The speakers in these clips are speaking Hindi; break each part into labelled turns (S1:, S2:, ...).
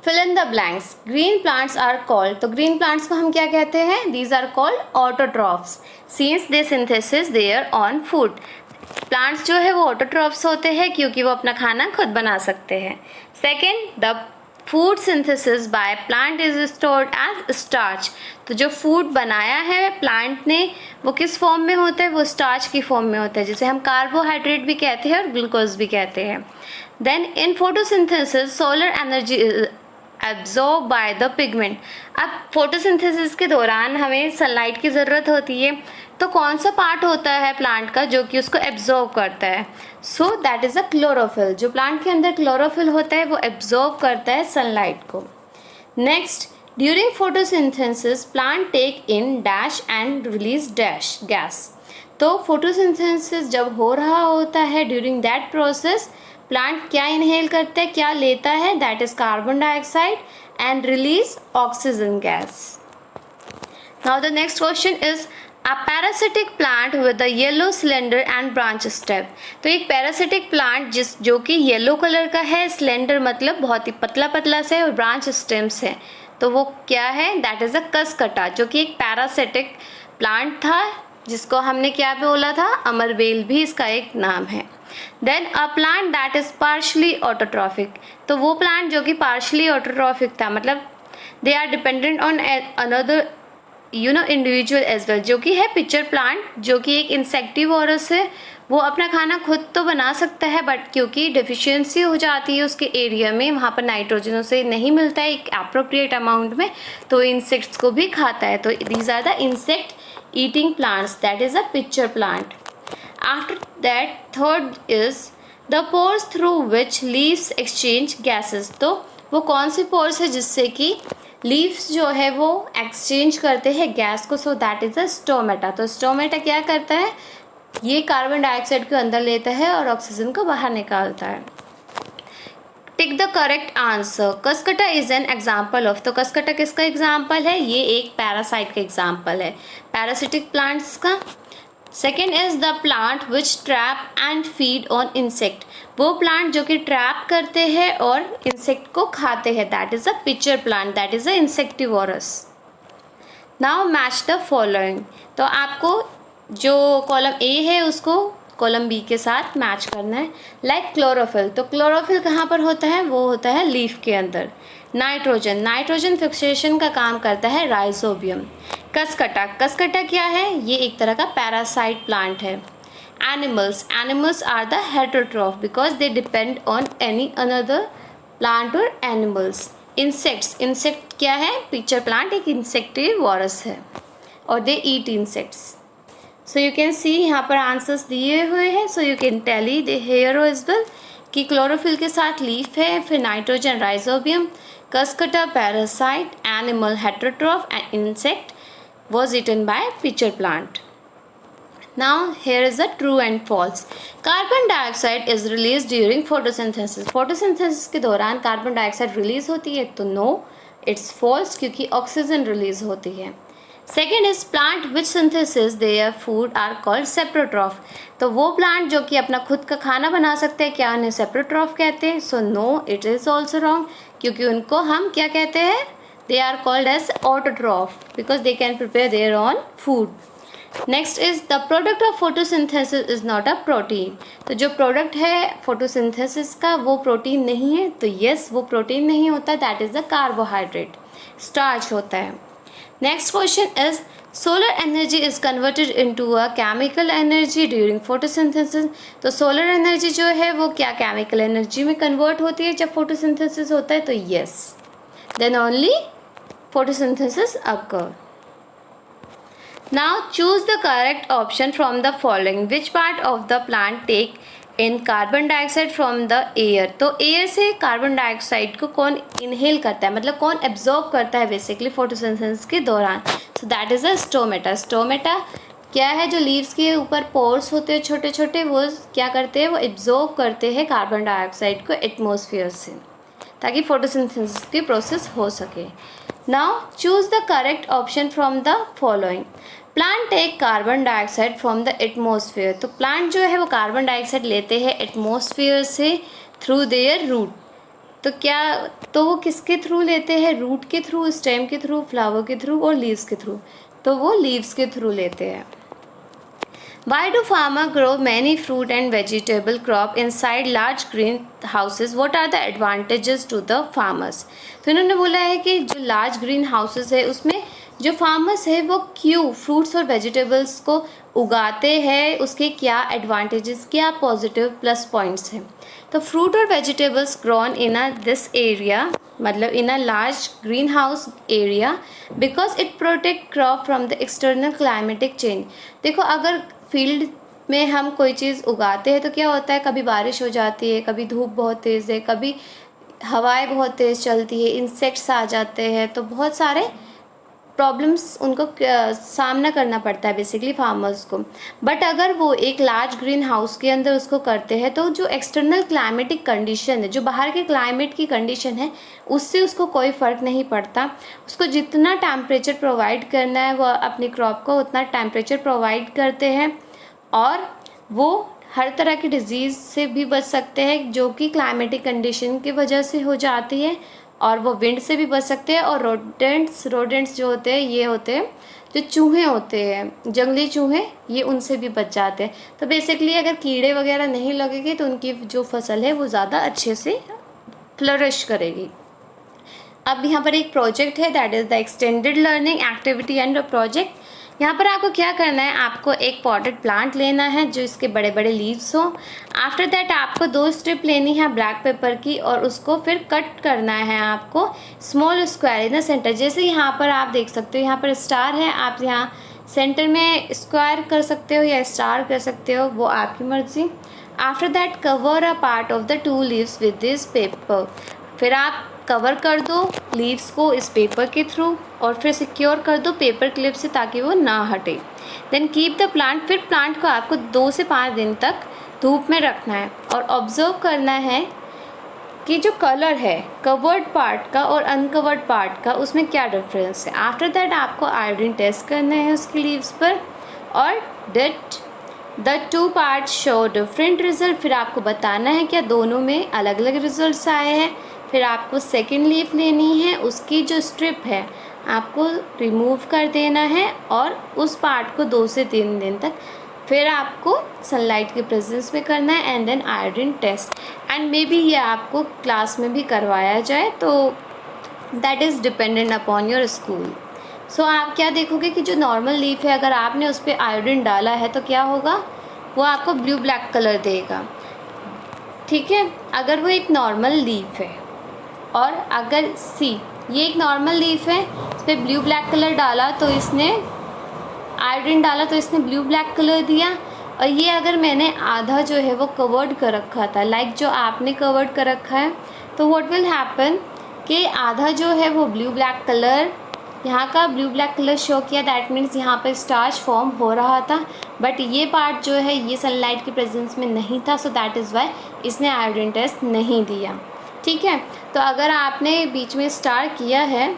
S1: Fill in the blanks. Green plants are called, तो ग्रीन प्लांट्स को हम क्या कहते हैं? These are called autotrophs since they synthesis their own food. Plants जो है वो ऑटोट्रॉफ्स होते हैं क्योंकि वो अपना खाना खुद बना सकते हैं। Second, the food synthesis by plant is stored as starch. तो जो फूड बनाया है प्लांट ने वो किस फॉर्म में होता है? वो स्टार्च की फॉर्म में होता है, जिसे हम कार्बोहाइड्रेट भी कहते हैं और ग्लूकोज भी कहते हैं। Then in photosynthesis solar energy absorb by the pigment. अब फोटोसिंथेसिस के दौरान हमें सनलाइट की ज़रूरत होती है, तो कौन सा पार्ट होता है प्लांट का जो कि उसको एब्जॉर्ब करता है? So that is a chlorophyll. जो प्लांट के अंदर क्लोरोफिल होता है वो एब्जॉर्ब करता है सनलाइट को। Next, during photosynthesis plant take in dash and release dash gas. तो फोटोसिंथेसिस जब हो रहा होता है ड्यूरिंग दैट प्रोसेस प्लांट क्या इनहेल करता है, क्या लेता है? That is carbon dioxide and release oxygen gas. Now the next question is a parasitic plant with a yellow cylinder and branch stem. तो एक पैरासिटिक प्लांट जो कि येलो कलर का है, सिलेंडर मतलब बहुत ही पतला पतला से, और ब्रांच स्टेम्स है, तो वो क्या है? दैट इज अ कसकटा, जो कि एक पैरासिटिक प्लांट था जिसको हमने क्या बोला था? अमरबेल भी इसका एक नाम है। Then a plant that is partially autotrophic. तो वो प्लांट जो कि पार्शली ऑटोट्रॉफिक था, मतलब they are dependent on another individual as well, जो कि है पिक्चर प्लांट, जो कि एक इंसेक्टिवोरस है। वो अपना खाना खुद तो बना सकता है, बट क्योंकि डेफिशिएंसी हो जाती है उसके एरिया में, वहाँ पर नाइट्रोजन उसे नहीं मिलता है एक अप्रोप्रिएट अमाउंट में, तो इंसेक्ट्स को भी खाता है। तो these are the insect eating plants, that is a pitcher plant. After that third is the pores through which leaves exchange gases. तो वो कौन सी पोर्स है जिससे कि लीव्स जो है वो एक्सचेंज करते हैं गैस को? So that is a stomata. तो स्टोमेटा क्या करता है? ये कार्बन डाइऑक्साइड को अंदर लेता है और ऑक्सीजन को बाहर निकालता है। Tick the correct answer. Cuscuta is an example of. तो कसकटा किसका एग्जाम्पल है? ये एक पैरासाइट का एग्जाम्पल है, पैरासिटिक प्लांट्स का। Second is the plant which trap and feed on insect. वो प्लांट जो कि ट्रैप करते हैं और इंसेक्ट को खाते हैं, that is a pitcher plant, that is a insectivorous. Now match the following. तो आपको जो कॉलम ए है उसको कॉलम बी के साथ मैच करना है। लाइक क्लोरोफिल, तो क्लोरोफिल कहाँ पर होता है? वो होता है लीफ के अंदर। नाइट्रोजन, नाइट्रोजन फिक्सेशन का काम करता है राइजोबियम। कसकटा, कसकटा क्या है? ये एक तरह का पैरासाइट प्लांट है। Animals, animals are the heterotroph because they depend on any another plant और एनिमल्स। इंसेक्ट्स, इंसेक्ट क्या है? पिक्चर प्लांट एक इंसेक्टिवोरस है और they eat insects. So you can see यहाँ पर आंसर्स दिए हुए हैं, so you can tally the here as well कि क्लोरोफिल के साथ लीफ है, फिर nitrogen rhizobium, cuscuta parasite, animal heterotroph and insect was eaten by pitcher plant. Now here is a true and false. Carbon dioxide is released during photosynthesis. Photosynthesis के दौरान कार्बन डाइऑक्साइड रिलीज होती है, तो नो, इट्स फॉल्स, क्योंकि ऑक्सीजन रिलीज होती है। Second is plant which synthesis their food are called saprotroph. तो वो प्लांट जो कि अपना खुद का खाना बना सकते हैं, क्या उन्हें सेप्रोट्रॉफ कहते हैं? So no, it is also wrong, क्योंकि उनको हम क्या कहते हैं? They are called as autotroph because they can prepare their own food. Next is the product of photosynthesis is not a protein. तो जो प्रोडक्ट है फोटोसिंथेसिस का वो प्रोटीन नहीं है, तो यस वो प्रोटीन नहीं होता, that is the carbohydrate, starch होता है। Next question is solar energy is converted into a chemical energy during photosynthesis. तो सोलर एनर्जी जो है वो क्या केमिकल एनर्जी में कन्वर्ट होती है जब फोटोसिंथेसिस होता है? तो yes, then only photosynthesis occur. Now choose the correct option from the following. Which part of the plant take in carbon dioxide from the air? तो एयर से कार्बन डाइऑक्साइड को कौन इनहेल करता है, मतलब कौन एब्जॉर्ब करता है बेसिकली फोटोसिंथेसिस के दौरान? So that is a stomata. Stomata क्या है? जो लीव्स के ऊपर पोर्स होते हैं छोटे छोटे, वो क्या करते हैं? वो एब्जॉर्ब करते हैं कार्बन डाइऑक्साइड को एटमॉस्फेयर से, ताकि फोटोसिंथेसिस की प्रोसेस हो सके। Now choose the correct option from the following. Plant take carbon dioxide from the atmosphere. तो प्लांट जो है वो कार्बन डाइऑक्साइड लेते हैं एटमोसफेयर से थ्रू देयर रूट। तो वो किसके थ्रू लेते हैं? रूट के थ्रू, स्टेम के थ्रू, फ्लावर के थ्रू और लीव्स के थ्रू। तो वो लीव्स के थ्रू लेते हैं। Why do farmers grow many fruit and vegetable crop inside large greenhouses? What are the advantages to the farmers? तो इन्होंने बोला है कि जो लार्ज ग्रीन हाउसेस है उसमें जो फार्मर्स है वो क्यों फ्रूट्स और वेजिटेबल्स को उगाते हैं, उसके क्या एडवांटेजेस, क्या पॉजिटिव प्लस पॉइंट्स हैं। तो फ्रूट और vegetables grown in a this area, मतलब in a large green house area, because it protect crop from the external climatic change. देखो, अगर फील्ड में हम कोई चीज़ उगाते हैं तो क्या होता है, कभी बारिश हो जाती है, कभी धूप बहुत तेज़ है, कभी हवाएं बहुत तेज़ चलती है, इंसेक्ट्स आ जाते हैं, तो बहुत सारे प्रॉब्लम्स उनको सामना करना पड़ता है बेसिकली फार्मर्स को। बट अगर वो एक लार्ज ग्रीन हाउस के अंदर उसको करते हैं तो जो एक्सटर्नल क्लाइमेटिक कंडीशन है, जो बाहर के क्लाइमेट की कंडीशन है, उससे उसको कोई फ़र्क नहीं पड़ता। उसको जितना टेम्परेचर प्रोवाइड करना है वो अपनी क्रॉप को उतना टेम्परेचर प्रोवाइड करते हैं, और वो हर तरह की डिजीज़ से भी बच सकते हैं जो कि क्लाइमेटिक कंडीशन की वजह से हो जाती है, और वो विंड से भी बच सकते हैं। और रोडेंट्स जो होते हैं, ये होते हैं जो चूहे होते हैं, जंगली चूहे, ये उनसे भी बच जाते हैं। तो बेसिकली अगर कीड़े वगैरह नहीं लगेंगे तो उनकी जो फसल है वो ज़्यादा अच्छे से फ्लरिश करेगी। अब यहाँ पर एक प्रोजेक्ट है, that is the extended learning activity and project. यहाँ पर आपको क्या करना है, आपको एक पॉटेड प्लांट लेना है जो इसके बड़े बड़े लीव्स हो। आफ्टर दैट आपको 2 स्ट्रिप लेनी है ब्लैक पेपर की, और उसको फिर कट करना है आपको small square in the centre. जैसे यहाँ पर आप देख सकते हो, यहाँ पर स्टार है, आप यहाँ सेंटर में स्क्वायर कर सकते हो या स्टार कर सकते हो, वो आपकी मर्जी। After that cover a part of the 2 leaves with this paper. फिर आप कवर कर दो लीव्स को इस पेपर के थ्रू, और फिर सिक्योर कर दो पेपर क्लिप से ताकि वो ना हटे। Then keep the plant. फिर प्लांट को आपको 2 से 5 दिन तक धूप में रखना है और ऑब्जर्व करना है कि जो कलर है कवर्ड पार्ट का और अनकवर्ड पार्ट का, उसमें क्या डिफरेंस है। आफ्टर दैट आपको आयोडीन टेस्ट करना है उसकी लीव्स पर, और that the 2 parts show different result. फिर आपको बताना है क्या दोनों में अलग अलग रिजल्ट्स आए हैं। फिर आपको सेकेंड लीफ लेनी है, उसकी जो स्ट्रिप है आपको रिमूव कर देना है, और उस पार्ट को 2 से 3 दिन तक फिर आपको सनलाइट के प्रेजेंस में करना है, and then iodine test. And may be ये आपको क्लास में भी करवाया जाए, तो that is dependent upon your school. So आप क्या देखोगे कि जो नॉर्मल लीफ है, अगर आपने उस पर आयोडीन डाला है तो क्या होगा, वो आपको ब्लू ब्लैक कलर देगा। ठीक है, अगर वो एक नॉर्मल लीफ है, और अगर ये एक नॉर्मल लीफ है, इस पर ब्लू ब्लैक कलर डाला तो इसने आयोडीन डाला तो इसने ब्लू ब्लैक कलर दिया। और ये अगर मैंने आधा जो है वो कवर्ड कर रखा था, लाइक जो आपने कवर्ड कर रखा है, तो व्हाट विल हैपन कि आधा जो है वो ब्लू ब्लैक कलर, यहाँ का ब्लू ब्लैक कलर शो किया, दैट मीन्स यहाँ पर स्टार्च फॉर्म हो रहा था, बट ये पार्ट जो है ये सनलाइट के प्रेजेंस में नहीं था, सो दैट इज़ वाई इसने आयोडीन टेस्ट नहीं दिया। ठीक है, तो अगर आपने बीच में स्टार किया है,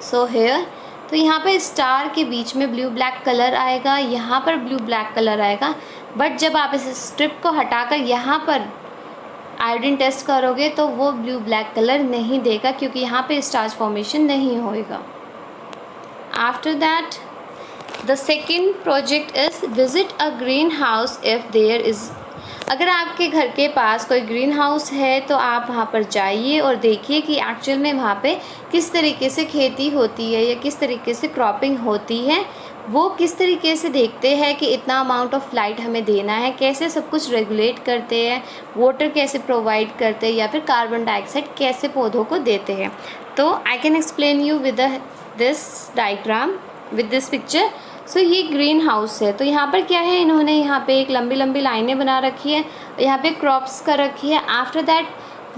S1: सो हेयर, तो यहाँ पर स्टार के बीच में ब्लू ब्लैक कलर आएगा, यहाँ पर ब्लू ब्लैक कलर आएगा। बट जब आप इस स्ट्रिप को हटाकर यहाँ पर आयोडीन टेस्ट करोगे तो वो ब्लू ब्लैक कलर नहीं देगा, क्योंकि यहाँ पे स्टार्च फॉर्मेशन नहीं होएगा। After that the second project is visit a greenhouse if there is. अगर आपके घर के पास कोई ग्रीन हाउस है तो आप वहाँ पर जाइए और देखिए कि एक्चुअल में वहाँ पे किस तरीके से खेती होती है या किस तरीके से क्रॉपिंग होती है। वो किस तरीके से देखते हैं कि इतना अमाउंट ऑफ लाइट हमें देना है, कैसे सब कुछ रेगुलेट करते हैं, वाटर कैसे प्रोवाइड करते हैं, या फिर कार्बन डाइऑक्साइड कैसे पौधों को देते हैं। तो I can explain you with this diagram, with this picture. So ये ग्रीन हाउस है, तो यहाँ पर क्या है, इन्होंने यहाँ पे एक लंबी लंबी लाइनें बना रखी है, यहाँ पे क्रॉप्स कर रखी है। आफ्टर दैट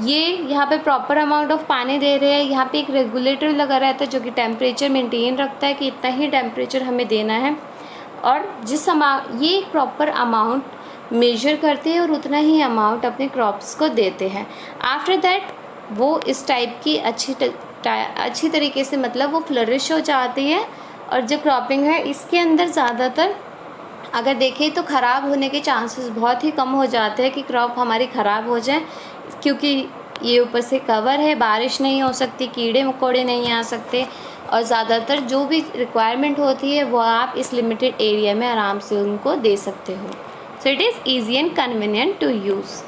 S1: ये यहाँ पे प्रॉपर अमाउंट ऑफ पानी दे रहे हैं। यहाँ पे एक रेगुलेटर लगा रहता है जो कि टेम्परेचर मेंटेन रखता है कि इतना ही टेम्परेचर हमें देना है, और जिस अमाउंट ये प्रॉपर अमाउंट मेजर करते हैं और उतना ही अमाउंट अपने क्रॉप्स को देते हैं। आफ्टर दैट वो इस टाइप की अच्छी तरीके से, मतलब वो फ्लरिश हो जाती है। और जो क्रॉपिंग है इसके अंदर ज़्यादातर अगर देखें तो ख़राब होने के चांसेस बहुत ही कम हो जाते हैं कि क्रॉप हमारी ख़राब हो जाए, क्योंकि ये ऊपर से कवर है, बारिश नहीं हो सकती, कीड़े मकोड़े नहीं आ सकते, और ज़्यादातर जो भी रिक्वायरमेंट होती है वो आप इस लिमिटेड एरिया में आराम से उनको दे सकते हो. So it is easy and convenient to use.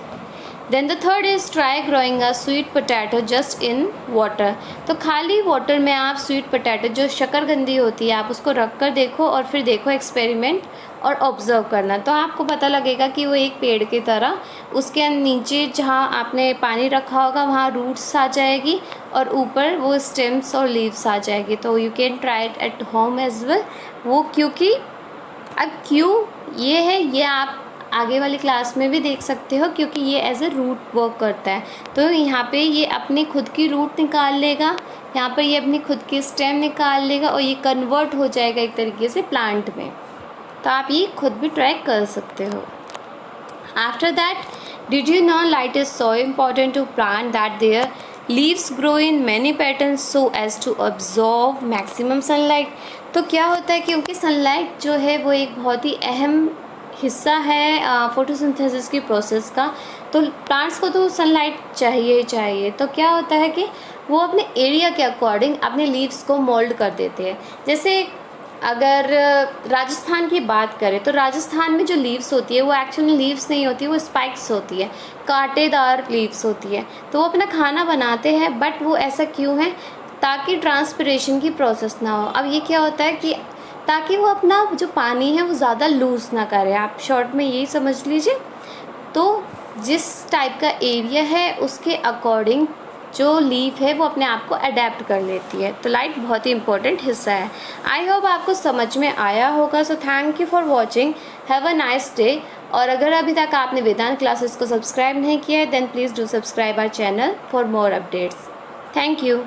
S1: Then the third is try growing a sweet potato just in water. तो खाली वाटर में आप स्वीट पोटैटो जो शकरकंदी होती है आप उसको रख कर देखो और फिर देखो एक्सपेरिमेंट और ऑब्ज़र्व करना. तो आपको पता लगेगा कि वो एक पेड़ की तरह उसके नीचे जहाँ आपने पानी रखा होगा वहाँ रूट्स आ जाएगी और ऊपर वो स्टेम्स और लीव्स आ जाएगी. तो you can try it at home as well. वो क्योंकि अब क्यों ये है ये आप आगे वाली क्लास में भी देख सकते हो, क्योंकि ये एज ए रूट वर्क करता है. तो यहाँ पे ये अपनी खुद की रूट निकाल लेगा, यहाँ पर ये अपनी खुद की स्टेम निकाल लेगा और ये कन्वर्ट हो जाएगा एक तरीके से प्लांट में. तो आप ये खुद भी ट्राई कर सकते हो. After that, did you know light is so important to plant that their leaves grow in many patterns so as to absorb maximum sunlight. तो क्या होता है, क्योंकि सनलाइट जो है वो एक बहुत ही अहम हिस्सा है फोटोसिंथेसिस की प्रोसेस का. तो प्लांट्स को तो सनलाइट चाहिए ही चाहिए. तो क्या होता है कि वो अपने एरिया के अकॉर्डिंग अपने लीव्स को मोल्ड कर देते हैं. जैसे अगर राजस्थान की बात करें तो राजस्थान में जो लीव्स होती है वो एक्चुअली लीव्स नहीं होती, वो स्पाइक्स होती है, कांटेदार लीव्स होती है. तो वो अपना खाना बनाते हैं, बट वो ऐसा क्यों है, ताकि ट्रांसपिरेशन की प्रोसेस ना हो. अब ये क्या होता है कि ताकि वो अपना जो पानी है वो ज़्यादा लूज़ ना करे. आप शॉर्ट में यही समझ लीजिए. तो जिस टाइप का एरिया है उसके अकॉर्डिंग जो लीफ है वो अपने आप को अडेप्ट कर लेती है. तो लाइट बहुत ही इंपॉर्टेंट हिस्सा है. आई होप आपको समझ में आया होगा. So thank you for watching. Have a nice day. और अगर अभी तक आपने वेदांत क्लासेस को सब्सक्राइब नहीं किया है then please do subscribe our channel for more updates. Thank you.